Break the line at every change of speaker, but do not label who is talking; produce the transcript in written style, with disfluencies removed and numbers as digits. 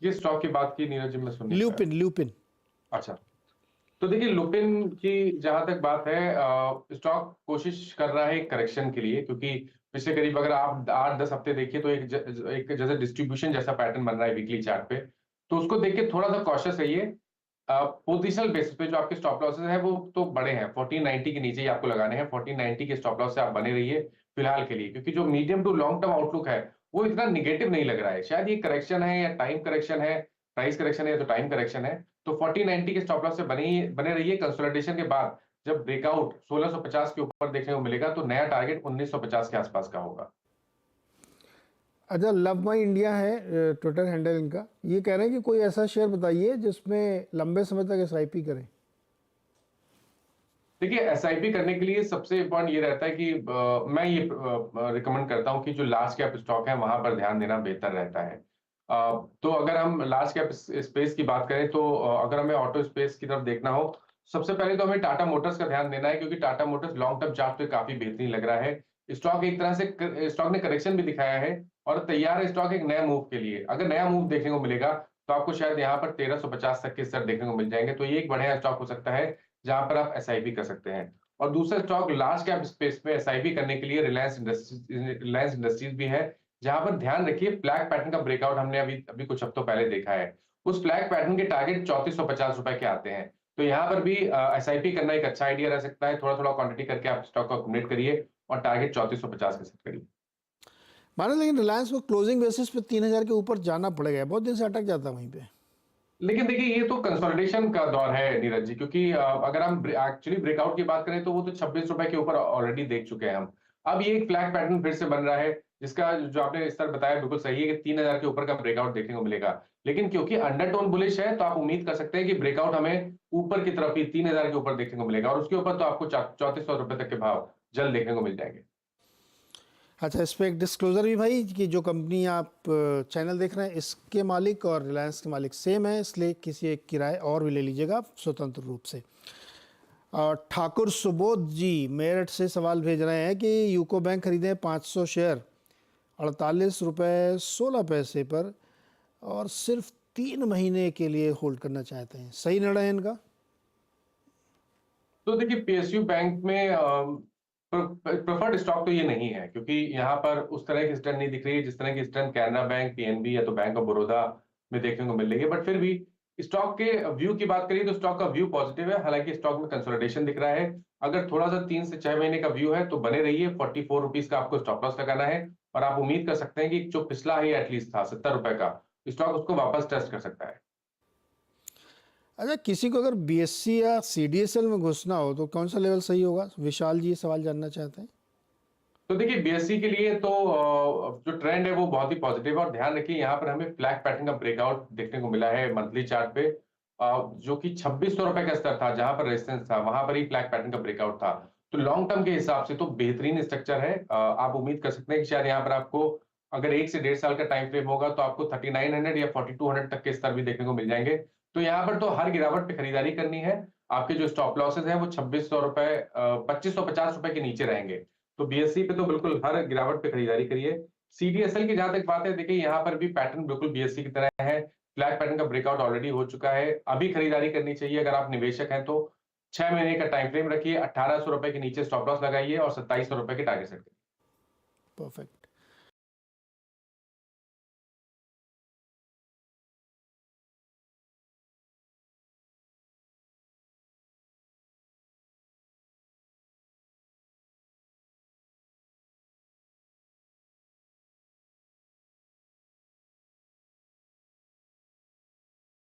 किस स्टॉक की बात की नीरज जी, मैं सुन नहीं पाया।
Lupin lupin.
अच्छा, तो देखिए लुपिन की जहां तक बात है, स्टॉक कोशिश कर रहा है एक करेक्शन के लिए, क्योंकि पिछले करीब अगर आप 8-10 हफ्ते देखिए तो एक जैसे डिस्ट्रीब्यूशन जैसा पैटर्न बन रहा है वीकली चार्ट पे। तो उसको देख के थोड़ा सा कॉशियस रहिए। पोजिशनल बेसिस पे जो आपके स्टॉप लॉसेस है वो तो बड़े हैं, 1490 के नीचे ही आपको लगाने हैं। 1490 के स्टॉप लॉस से आप बने रहिए फिलहाल के लिए, क्योंकि जो medium to long term outlook है वो इतना निगेटिव नहीं लग रहा है। शायद ये करेक्शन है या टाइम करेक्शन है, प्राइस करेक्शन है या तो टाइम करेक्शन है। तो 1490 के स्टॉप लॉस से बने रहिए। कंसोलिडेशन के बाद जब ब्रेकआउट 1650 के ऊपर देखने को मिलेगा तो नया टारगेट 1950 के आसपास का होगा।
अच्छा, लव माई इंडिया है ट्विटर हैंडल इनका, ये कह रहे हैं कि कोई ऐसा शेयर बताइए जिसमें लंबे समय तक एसआईपी करें।
देखिए एसआईपी करने के लिए सबसे इंपॉर्टेंट ये रहता है कि मैं ये रिकमेंड करता हूं कि जो लार्ज कैप स्टॉक है वहां पर ध्यान देना बेहतर रहता है। तो अगर हम लार्ज कैप स्पेस की बात करें तो अगर हमें ऑटो स्पेस की तरफ देखना हो, सबसे पहले तो हमें टाटा मोटर्स का ध्यान देना है, क्योंकि Tata Motors long term chart पे काफी बेहतरीन लग रहा है। स्टॉक एक तरह से स्टॉक ने करेक्शन भी दिखाया है और तैयार है स्टॉक एक नया मूव के लिए। अगर नया मूव देखने को मिलेगा तो आपको शायद यहाँ पर 1350 तक के स्तर देखने को मिल जाएंगे, तो ये एक बढ़िया स्टॉक हो सकता है जहां पर आप एसआईपी कर सकते हैं। और दूसरा स्टॉक लार्ज कैप स्पेस में एसआईपी करने के लिए रिलायंस इंडस्ट्रीज भी है, जहां पर ध्यान रखिए फ्लैग पैटर्न का ब्रेकआउट हमने अभी अभी कुछ हफ्तों पहले देखा है। उस फ्लैग पैटर्न के टारगेट 3450 रुपए के आते हैं। तो यहाँ पर भी एसआईपी करना एक अच्छा आइडिया रह सकता है। थोड़ा थोड़ा क्वांटिटी करके आप स्टॉक को अक्यूमुलेट करिए और टारगेट 3450 के सेट करिए।
मानो लेकिन रिलायंस को क्लोजिंग बेसिस पे 3000 के ऊपर जाना पड़ेगा, बहुत दिन से अटक जाता है वहीं पे।
लेकिन देखिए ये तो कंसोलिडेशन का दौर है नीरज जी, क्योंकि अगर हम एक्चुअली ब्रेकआउट की बात करें तो वो तो 26 रुपए के ऊपर ऑलरेडी देख चुके हैं हम। अब ये एक फ्लैग पैटर्न फिर से बन रहा है, जिसका जो आपने स्तर बताया बिल्कुल सही है कि 3000 के ऊपर का ब्रेकआउट देखने को मिलेगा। लेकिन क्योंकि अंडरटोन बुलिश है तो आप उम्मीद कर सकते हैं कि ब्रेकआउट हमें ऊपर की तरफ ही 3000 के ऊपर देखने को मिलेगा, और उसके ऊपर तो आपको 3400 रुपए तक के भाव जल्द देखने को मिल जाएंगे।
अच्छा, इस पर एक डिस्क्लोजर भी भाई कि जो कंपनी आप चैनल देख रहे हैं इसके मालिक और रिलायंस के मालिक सेम है, इसलिए किसी एक किराए और भी ले लीजिएगा आप स्वतंत्र रूप से। और ठाकुर सुबोध जी मेरठ से सवाल भेज रहे हैं कि यूको बैंक खरीदें 500 शेयर 48 रुपये 16 पैसे पर और सिर्फ 3 महीने के लिए होल्ड करना चाहते हैं, सही निर्णय है इनका?
तो देखिए पीएसयू बैंक में प्रेफर्ड स्टॉक तो ये नहीं है, क्योंकि यहाँ पर उस तरह की स्ट्रेंथ नहीं दिख रही है जिस तरह की स्ट्रेंथ कैनरा बैंक, पीएनबी या तो बैंक ऑफ बड़ौदा में देखने को मिल रही है। बट फिर भी स्टॉक के व्यू की बात करिए तो स्टॉक का व्यू पॉजिटिव है। हालांकि स्टॉक में कंसोलिडेशन दिख रहा है। अगर थोड़ा सा 3 से 6 महीने का व्यू है तो बने रहिए। 44 रुपीज का आपको स्टॉप लॉस लगाना है, और आप उम्मीद कर सकते हैं कि जो पिछला ही एटलीस्ट था 70 रुपए का, स्टॉक उसको वापस टेस्ट कर सकता है।
अच्छा, किसी को अगर बीएससी या सीडीएसएल में घुसना हो तो कौन सा लेवल सही होगा? विशाल जी ये सवाल जानना चाहते हैं।
तो देखिए बीएससी के लिए तो जो ट्रेंड है वो बहुत ही पॉजिटिव है, और ध्यान रखिए यहाँ पर हमें फ्लैग पैटर्न का ब्रेकआउट देखने को मिला है मंथली चार्ट पे, जो कि 2600 रुपए का स्तर था, जहां पर रेजिस्टेंस था वहां पर ही फ्लैग पैटर्न का ब्रेकआउट था। तो लॉन्ग टर्म के हिसाब से तो बेहतरीन स्ट्रक्चर है। आप उम्मीद कर सकते हैं कि शायद यहाँ पर आपको अगर 1 से 1.5 साल का टाइम फ्रेम होगा तो आपको 3900 या 4200 तक के स्तर भी देखने को मिल जाएंगे। तो यहाँ पर तो हर गिरावट पे खरीदारी करनी है। आपके जो स्टॉप लॉसेस हैं वो 2600 रुपए 2550 रुपए के नीचे रहेंगे। तो बीएससी पे तो बिल्कुल हर गिरावट पे खरीदारी करिए। सीडीएसएल की जहां तक बात है, देखिए यहाँ पर भी पैटर्न बिल्कुल बीएससी की तरह है। फ्लैग पैटर्न का ब्रेकआउट ऑलरेडी हो चुका है। अभी खरीदारी करनी चाहिए अगर आप निवेशक हैं तो। 6 महीने का टाइम फ्रेम रखिए, 1800 रुपए के नीचे स्टॉप लॉस लगाइए और 2700 रुपए के टारगेट सेट करिए।
परफेक्ट।